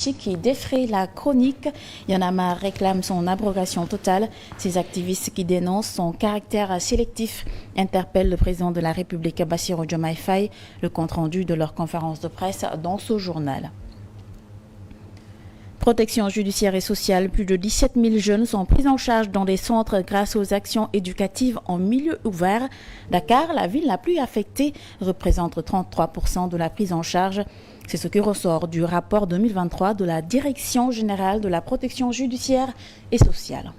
d'amnistie qui défraie la chronique. Y en a marre réclame son abrogation totale. Ces activistes qui dénoncent son caractère sélectif interpellent le président de la République, Bassirou Diomaye Faye. Le compte-rendu de leur conférence de presse dans ce journal. Protection judiciaire et sociale, plus de 17 000 jeunes sont pris en charge dans des centres grâce aux actions éducatives en milieu ouvert. Dakar, la ville la plus affectée, représente 33% de la prise en charge. C'est ce qui ressort du rapport 2023 de la Direction générale de la protection judiciaire et sociale.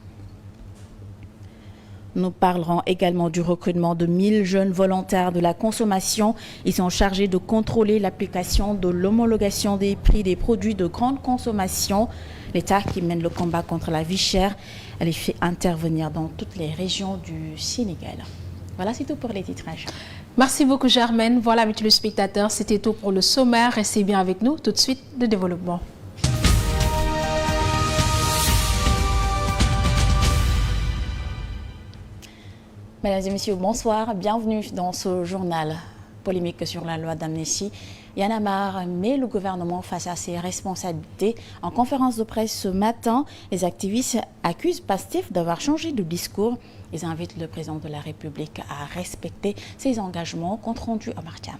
Nous parlerons également du recrutement de 1000 jeunes volontaires de la consommation. Ils sont chargés de contrôler l'application de l'homologation des prix des produits de grande consommation. L'État qui mène le combat contre la vie chère, elle les fait intervenir dans toutes les régions du Sénégal. Voilà, c'est tout pour les titrages. Merci beaucoup Germaine. Voilà, mes téléspectateurs, c'était tout pour le sommaire. Restez bien avec nous. Tout de suite, le développement. Mesdames et messieurs, bonsoir. Bienvenue dans ce journal polémique sur la loi d'amnistie. Y en a marre, mais le gouvernement face à ses responsabilités. En conférence de presse ce matin, les activistes accusent Pastef d'avoir changé de discours. Ils invitent le président de la République à respecter ses engagements. Compte rendu à Martiam.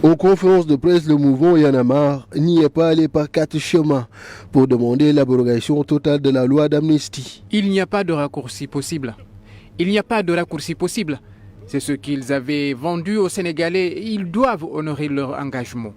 En conférence de presse, le mouvement Y en a marre n'y est pas allé par 4 chemins pour demander l'abrogation totale de la loi d'amnistie. Il n'y a pas de raccourci possible. Il n'y a pas de raccourci possible. C'est ce qu'ils avaient vendu aux Sénégalais. Ils doivent honorer leur engagement.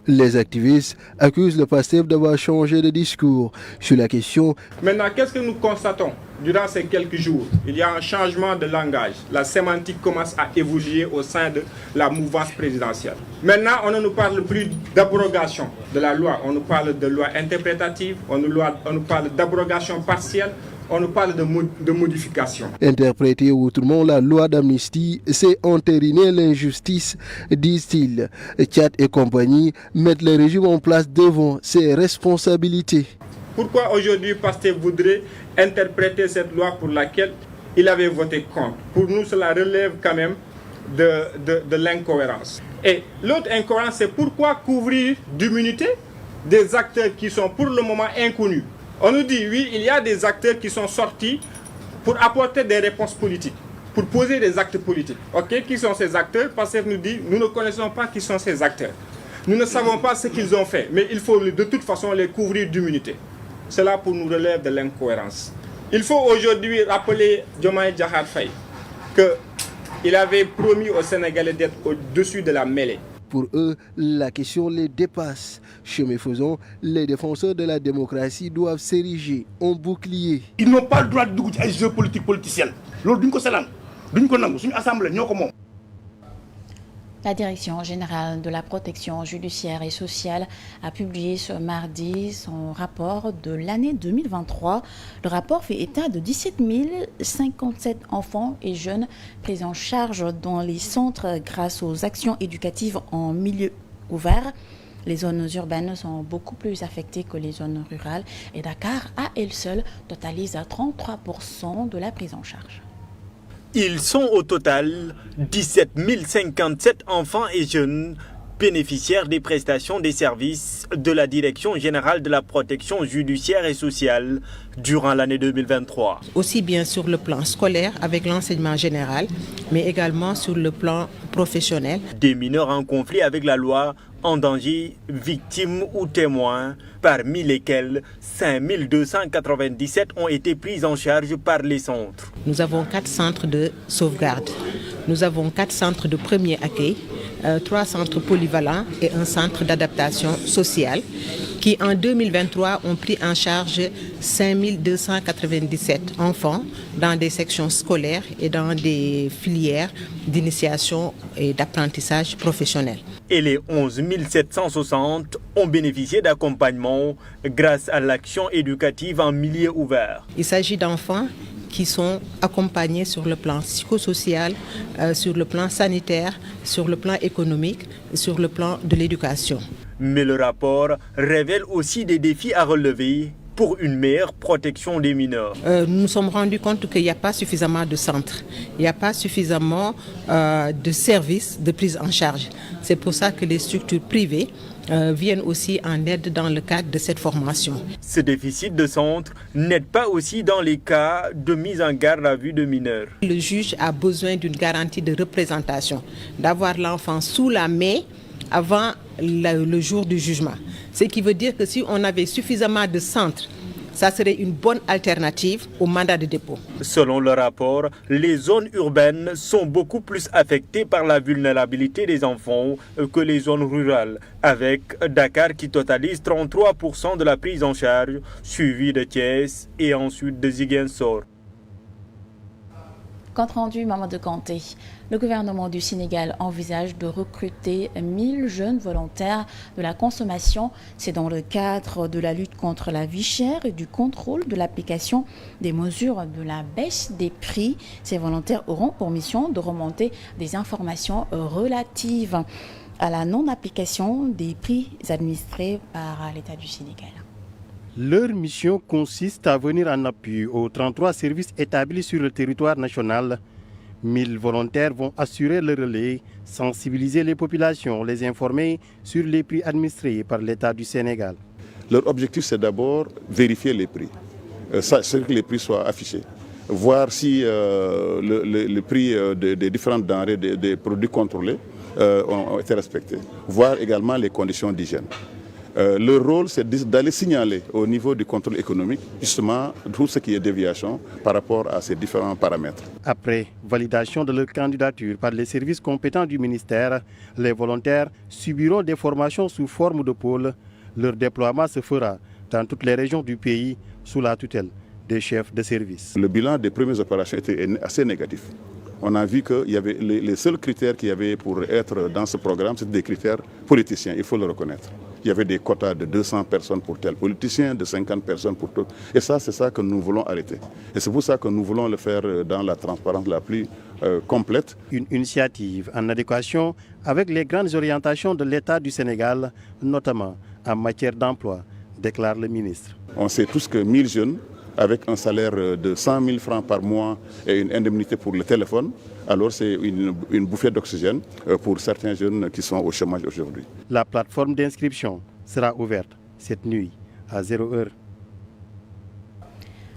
Les activistes accusent le Pastef d'avoir changé de discours sur la question. Maintenant, qu'est-ce que nous constatons durant ces quelques jours? Il y a un changement de langage. La sémantique commence à évoluer au sein de la mouvance présidentielle. Maintenant, on ne nous parle plus d'abrogation de la loi. On nous parle de loi interprétative. On nous parle d'abrogation partielle. On nous parle de modification. Interpréter autrement la loi d'amnistie, c'est entériner l'injustice, disent-ils. Tchad et compagnie mettent le régime en place devant ses responsabilités. Pourquoi aujourd'hui Pastef voudrait interpréter cette loi pour laquelle il avait voté contre? Pour nous, cela relève quand même de l'incohérence. Et l'autre incohérence, c'est pourquoi couvrir d'immunité des acteurs qui sont pour le moment inconnus. On nous dit, oui, il y a des acteurs qui sont sortis pour apporter des réponses politiques, pour poser des actes politiques. Ok, qui sont ces acteurs? Pastef nous dit, nous ne connaissons pas qui sont ces acteurs. Nous ne savons pas ce qu'ils ont fait, mais il faut de toute façon les couvrir d'immunité. Cela pour nous relève de l'incohérence. Il faut aujourd'hui rappeler Diomaye Diakhar Faye qu'il avait promis aux Sénégalais d'être au-dessus de la mêlée. Pour eux, la question les dépasse. Chemin faisant, les défenseurs de la démocratie doivent s'ériger en bouclier. Ils n'ont pas le droit de jouer à jeux politiques politiciens. La Direction générale de la protection judiciaire et sociale a publié ce mardi son rapport de l'année 2023. Le rapport fait état de 17 057 enfants et jeunes pris en charge dans les centres grâce aux actions éducatives en milieu ouvert. Les zones urbaines sont beaucoup plus affectées que les zones rurales et Dakar, à elle seule, totalise à 33% de la prise en charge. Ils sont au total 17 057 enfants et jeunes bénéficiaires des prestations des services de la Direction générale de la protection judiciaire et sociale durant l'année 2023. Aussi bien sur le plan scolaire avec l'enseignement général, mais également sur le plan professionnel. Des mineurs en conflit avec la loi, en danger, victimes ou témoins, parmi lesquels 5297 ont été pris en charge par les centres. Nous avons 4 centres de sauvegarde. Nous avons 4 centres de premier accueil, 3 centres polyvalents et un centre d'adaptation sociale qui en 2023 ont pris en charge 5297 enfants dans des sections scolaires et dans des filières d'initiation et d'apprentissage professionnel. Et les 11 760 ont bénéficié d'accompagnement grâce à l'action éducative en milieu ouvert. Il s'agit d'enfants qui sont accompagnés sur le plan psychosocial, sur le plan sanitaire, sur le plan économique, sur le plan de l'éducation. Mais le rapport révèle aussi des défis à relever pour une meilleure protection des mineurs. Nous nous sommes rendus compte qu'il n'y a pas suffisamment de centres, il n'y a pas suffisamment de services de prise en charge. C'est pour ça que les structures privées viennent aussi en aide dans le cadre de cette formation. Ce déficit de centres n'aide pas aussi dans les cas de mise en garde à vue de mineurs. Le juge a besoin d'une garantie de représentation, d'avoir l'enfant sous la main avant le jour du jugement. Ce qui veut dire que si on avait suffisamment de centres, ça serait une bonne alternative au mandat de dépôt. Selon le rapport, les zones urbaines sont beaucoup plus affectées par la vulnérabilité des enfants que les zones rurales, avec Dakar qui totalise 33% de la prise en charge, suivi de Thiès et ensuite de Ziguinchor. Compte rendu, Mamadou Kanté. Le gouvernement du Sénégal envisage de recruter 1000 jeunes volontaires de la consommation. C'est dans le cadre de la lutte contre la vie chère et du contrôle de l'application des mesures de la baisse des prix. Ces volontaires auront pour mission de remonter des informations relatives à la non-application des prix administrés par l'État du Sénégal. Leur mission consiste à venir en appui aux 33 services établis sur le territoire national. 1000 volontaires vont assurer le relais, sensibiliser les populations, les informer sur les prix administrés par l'État du Sénégal. Leur objectif, c'est d'abord vérifier les prix, c'est que les prix soient affichés, voir si le prix des différentes denrées, des produits contrôlés ont été respectés, voir également les conditions d'hygiène. Leur rôle, c'est d'aller signaler au niveau du contrôle économique, justement, tout ce qui est déviation par rapport à ces différents paramètres. Après validation de leur candidature par les services compétents du ministère, les volontaires subiront des formations sous forme de pôle. Leur déploiement se fera dans toutes les régions du pays sous la tutelle des chefs de service. Le bilan des premières opérations était assez négatif. On a vu que les seuls critères qu'il y avait pour être dans ce programme, c'était des critères politiciens, il faut le reconnaître. Il y avait des quotas de 200 personnes pour tel politicien, de 50 personnes pour tout. Et ça, c'est ça que nous voulons arrêter. Et c'est pour ça que nous voulons le faire dans la transparence la plus complète. Une initiative en adéquation avec les grandes orientations de l'État du Sénégal, notamment en matière d'emploi, déclare le ministre. On sait tous que 1000 jeunes, avec un salaire de 100 000 francs par mois et une indemnité pour le téléphone, alors c'est une bouffée d'oxygène pour certains jeunes qui sont au chômage aujourd'hui. La plateforme d'inscription sera ouverte cette nuit à 0h.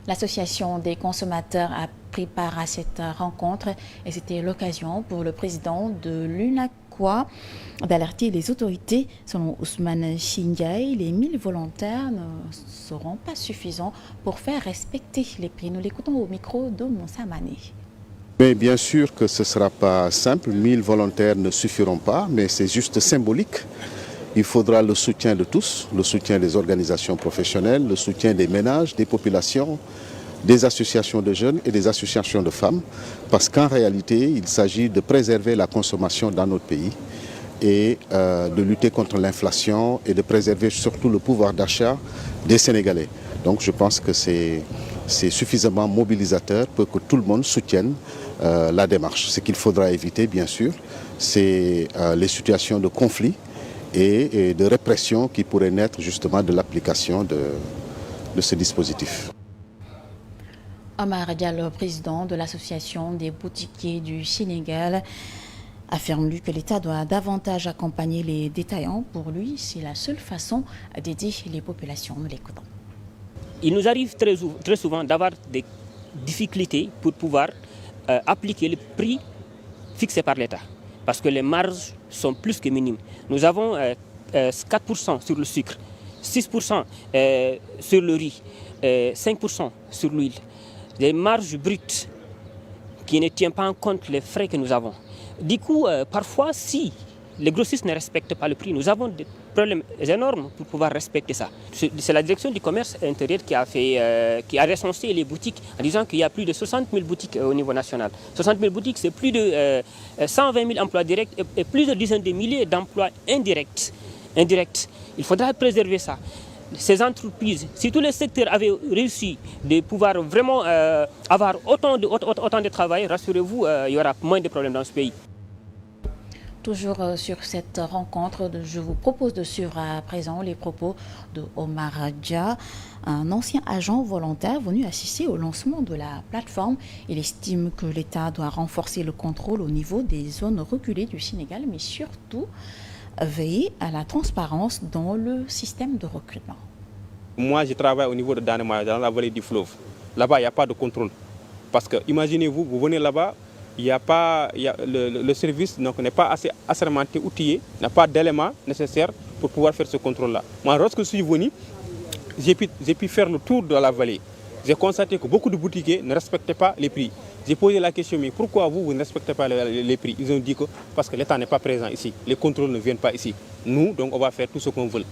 L'association des consommateurs a pris part à cette rencontre et c'était l'occasion pour le président de l'UNACOIS d'alerter les autorités. Selon Ousmane Chindiaï, les 1000 volontaires ne seront pas suffisants pour faire respecter les prix. Nous l'écoutons au micro de Moussa Mané. Mais bien sûr que ce ne sera pas simple, 1000 volontaires ne suffiront pas, mais c'est juste symbolique. Il faudra le soutien de tous, le soutien des organisations professionnelles, le soutien des ménages, des populations, des associations de jeunes et des associations de femmes, parce qu'en réalité, il s'agit de préserver la consommation dans notre pays et de lutter contre l'inflation et de préserver surtout le pouvoir d'achat des Sénégalais. Donc je pense que c'est suffisamment mobilisateur pour que tout le monde soutienne la démarche. Ce qu'il faudra éviter, bien sûr, c'est les situations de conflit et de répression qui pourraient naître justement de l'application de ce dispositif. Omar Diallo, président de l'association des boutiquiers du Sénégal, affirme lui que l'État doit davantage accompagner les détaillants. Pour lui, c'est la seule façon d'aider les populations. Nous l'écoutons. Il nous arrive très souvent d'avoir des difficultés pour pouvoir appliquer le prix fixé par l'État, parce que les marges sont plus que minimes. Nous avons 4% sur le sucre, 6% sur le riz, 5% sur l'huile. Des marges brutes qui ne tiennent pas en compte les frais que nous avons. Du coup, parfois, si les grossistes ne respectent pas le prix, nous avons des problèmes énormes pour pouvoir respecter ça. C'est la direction du commerce intérieur qui a recensé les boutiques en disant qu'il y a plus de 60 000 boutiques au niveau national. 60 000 boutiques, c'est plus de 120 000 emplois directs et plus de dizaines de milliers d'emplois indirects. Il faudra préserver ça. Ces entreprises, si tous les secteurs avaient réussi de pouvoir vraiment avoir autant de travail, rassurez-vous, il y aura moins de problèmes dans ce pays. Toujours sur cette rencontre, je vous propose de suivre à présent les propos de Omar Dia, un ancien agent volontaire venu assister au lancement de la plateforme. Il estime que l'État doit renforcer le contrôle au niveau des zones reculées du Sénégal, mais surtout veiller à la transparence dans le système de recrutement. Moi, je travaille au niveau de Danemaya, dans la vallée du fleuve. Là-bas, il n'y a pas de contrôle. Parce que, imaginez-vous, vous venez là-bas, le service n'est pas assez assermenté, outillé, n'a pas d'éléments nécessaires pour pouvoir faire ce contrôle-là. Moi, lorsque je suis venu, j'ai pu faire le tour de la vallée. J'ai constaté que beaucoup de boutiquiers ne respectaient pas les prix. J'ai posé la question, mais pourquoi vous ne respectez pas les prix? Ils ont dit que parce que l'État n'est pas présent ici, les contrôles ne viennent pas ici. Nous, donc, on va faire tout ce qu'on veut.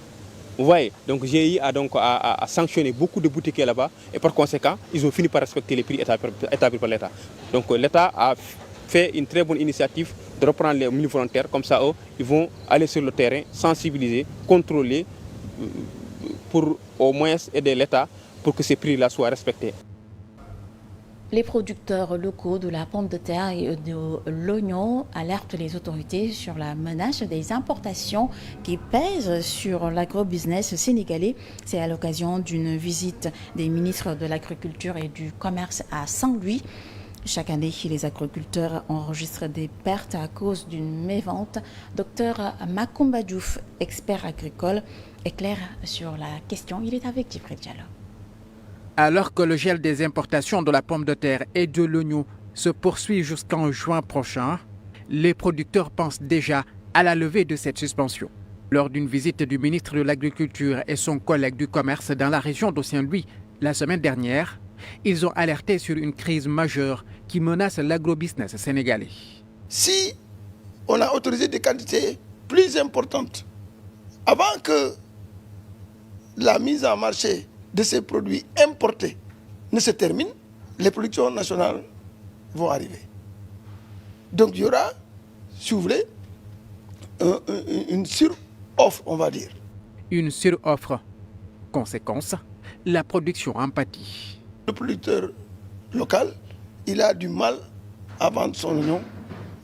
Vous voyez, donc j'ai eu à sanctionner beaucoup de boutiquiers là-bas et par conséquent, ils ont fini par respecter les prix établis par l'État. Donc l'État a fait une très bonne initiative de reprendre les volontaires, comme ça ils vont aller sur le terrain, sensibiliser, contrôler pour au moins aider l'État pour que ces prix-là soient respectés. Les producteurs locaux de la pomme de terre et de l'oignon alertent les autorités sur la menace des importations qui pèsent sur l'agrobusiness sénégalais. C'est à l'occasion d'une visite des ministres de l'Agriculture et du Commerce à Saint-Louis. Chaque année, les agriculteurs enregistrent des pertes à cause d'une mévente. Docteur Macoumba Diouf, expert agricole, éclaire sur la question. Il est avec Djibril Diallo. Alors que le gel des importations de la pomme de terre et de l'oignon se poursuit jusqu'en juin prochain, les producteurs pensent déjà à la levée de cette suspension. Lors d'une visite du ministre de l'Agriculture et son collègue du Commerce dans la région de Saint-Louis la semaine dernière, ils ont alerté sur une crise majeure qui menace l'agrobusiness sénégalais. Si on a autorisé des quantités plus importantes avant que la mise en marché de ces produits importés ne se termine, les productions nationales vont arriver. Donc il y aura, si vous voulez, une suroffre, on va dire. Une suroffre. Conséquence, la production en pâtit. Le producteur local, il a du mal à vendre son oignon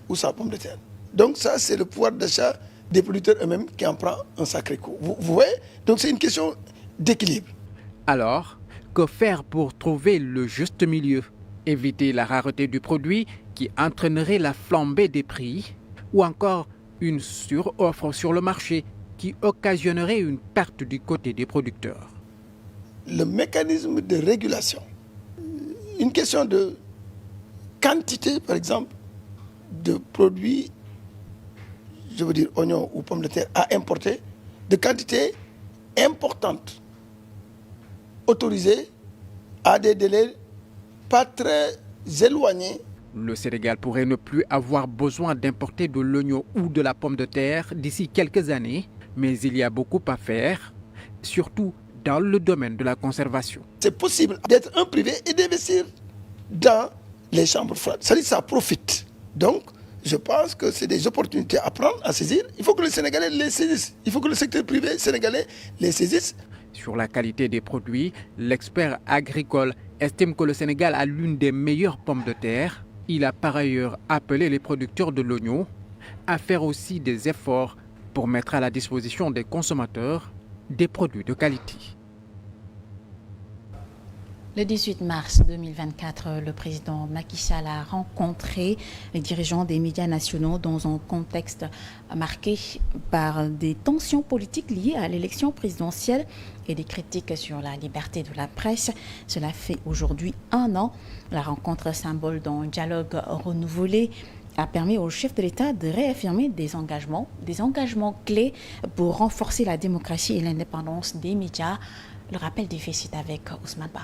ou sa pomme de terre. Donc ça, c'est le pouvoir d'achat des producteurs eux-mêmes qui en prend un sacré coup. Vous voyez? Donc c'est une question d'équilibre. Alors, que faire pour trouver le juste milieu? Éviter la rareté du produit qui entraînerait la flambée des prix ou encore une suroffre sur le marché qui occasionnerait une perte du côté des producteurs? Le mécanisme de régulation, une question de quantité, par exemple, de produits, je veux dire oignons ou pommes de terre à importer, de quantité importante, autorisé à des délais pas très éloignés. Le Sénégal pourrait ne plus avoir besoin d'importer de l'oignon ou de la pomme de terre d'ici quelques années, mais il y a beaucoup à faire, surtout dans le domaine de la conservation. C'est possible d'être un privé et d'investir dans les chambres froides. C'est-à-dire que ça profite. Donc, je pense que c'est des opportunités à prendre, à saisir. Il faut que le Sénégalais les saisisse. Il faut que le secteur privé sénégalais les saisisse. Sur la qualité des produits, l'expert agricole estime que le Sénégal a l'une des meilleures pommes de terre. Il a par ailleurs appelé les producteurs de l'oignon à faire aussi des efforts pour mettre à la disposition des consommateurs des produits de qualité. Le 18 mars 2024, le président Macky Sall a rencontré les dirigeants des médias nationaux dans un contexte marqué par des tensions politiques liées à l'élection présidentielle et des critiques sur la liberté de la presse. Cela fait aujourd'hui 1 an. La rencontre, symbole d'un dialogue renouvelé, a permis au chef de l'État de réaffirmer des engagements clés pour renforcer la démocratie et l'indépendance des médias. Le rappel des faits, c'est avec Ousmane Ba.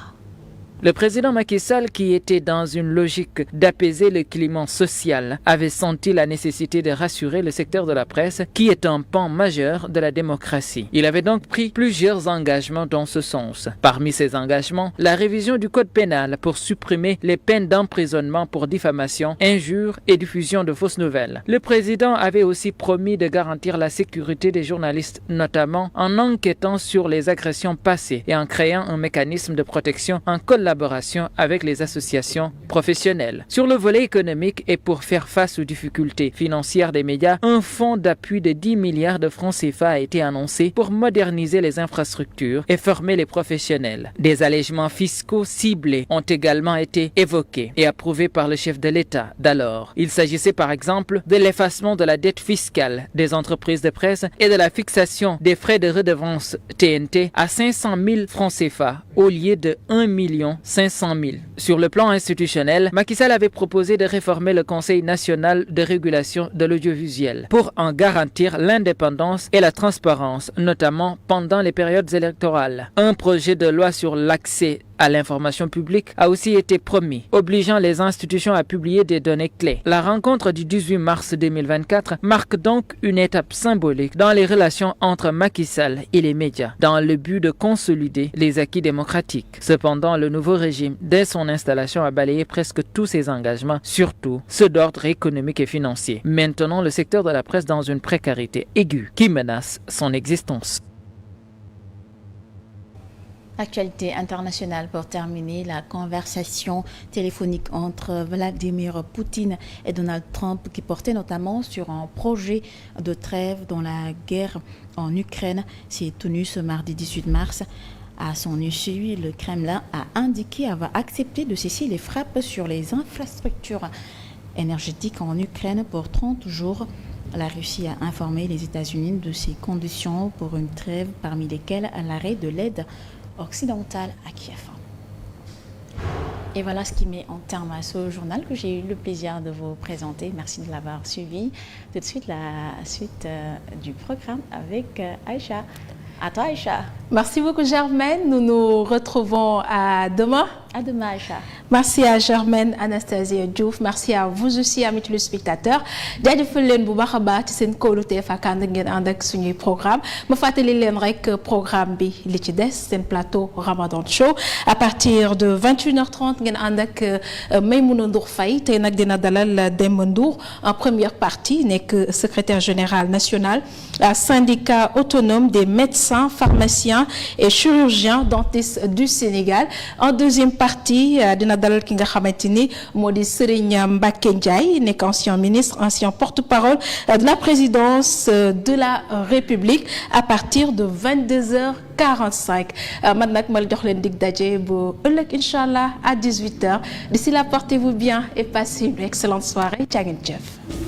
Le président Macky Sall, qui était dans une logique d'apaiser le climat social, avait senti la nécessité de rassurer le secteur de la presse, qui est un pan majeur de la démocratie. Il avait donc pris plusieurs engagements dans ce sens. Parmi ces engagements, la révision du code pénal pour supprimer les peines d'emprisonnement pour diffamation, injure et diffusion de fausses nouvelles. Le président avait aussi promis de garantir la sécurité des journalistes, notamment en enquêtant sur les agressions passées et en créant un mécanisme de protection en collaboration collaboration avec les associations professionnelles. Sur le volet économique et pour faire face aux difficultés financières des médias, un fonds d'appui de 10 milliards de francs CFA a été annoncé pour moderniser les infrastructures et former les professionnels. Des allègements fiscaux ciblés ont également été évoqués et approuvés par le chef de l'État d'alors. Il s'agissait par exemple de l'effacement de la dette fiscale des entreprises de presse et de la fixation des frais de redevance TNT à 500 000 francs CFA au lieu de 1 500 000. Sur le plan institutionnel, Macky Sall avait proposé de réformer le Conseil national de régulation de l'audiovisuel pour en garantir l'indépendance et la transparence, notamment pendant les périodes électorales. Un projet de loi sur l'accès à l'information publique a aussi été promis, obligeant les institutions à publier des données clés. La rencontre du 18 mars 2024 marque donc une étape symbolique dans les relations entre Macky Sall et les médias, dans le but de consolider les acquis démocratiques. Cependant, le nouveau régime, dès son installation, a balayé presque tous ses engagements, surtout ceux d'ordre économique et financier, maintenant le secteur de la presse dans une précarité aiguë qui menace son existence. Actualité internationale pour terminer, la conversation téléphonique entre Vladimir Poutine et Donald Trump qui portait notamment sur un projet de trêve dans la guerre en Ukraine s'est tenue ce mardi 18 mars. À son issue, le Kremlin a indiqué avoir accepté de cesser les frappes sur les infrastructures énergétiques en Ukraine pour 30 jours. La Russie a informé les États-Unis de ses conditions pour une trêve, parmi lesquelles l'arrêt de l'aide occidentale à Kiev. Et voilà ce qui met en terme à ce journal que j'ai eu le plaisir de vous présenter. Merci de l'avoir suivi. Tout de suite, la suite du programme avec Aïcha. À toi, Aïcha. Merci beaucoup, Germaine. Nous nous retrouvons à demain. À demain, Aïcha. Merci à Germaine, Anastasia Diouf. Merci à vous aussi, amis téléspectateurs. jaajëfal leen bu baax a baax ci seen kóolute ak ànd ngeen ànd ak suñuy programme ma fàttali leen rek programme bi li ci des seen plateau Ramadan Show à partir de 21h30 ngeen ànd ak Maymouna Ndour Faye tey nag dina dalal Demba Ndour en première partie nekk secrétaire général national syndicat autonome des médecins, pharmaciens et chirurgiens dentistes du Sénégal. En deuxième partie dina dalal ki nga xamante ni moo di Serigne Mbacké Ndiaye nekk ancien ministre, ancien porte-parole de la présidence de la République à partir de 22h45. man nag ma jox leen dig daje bu ëllëg inchallah à 18h. D'ici là, portez-vous bien et passez une excellente soirée. Jaa ngeen jëf.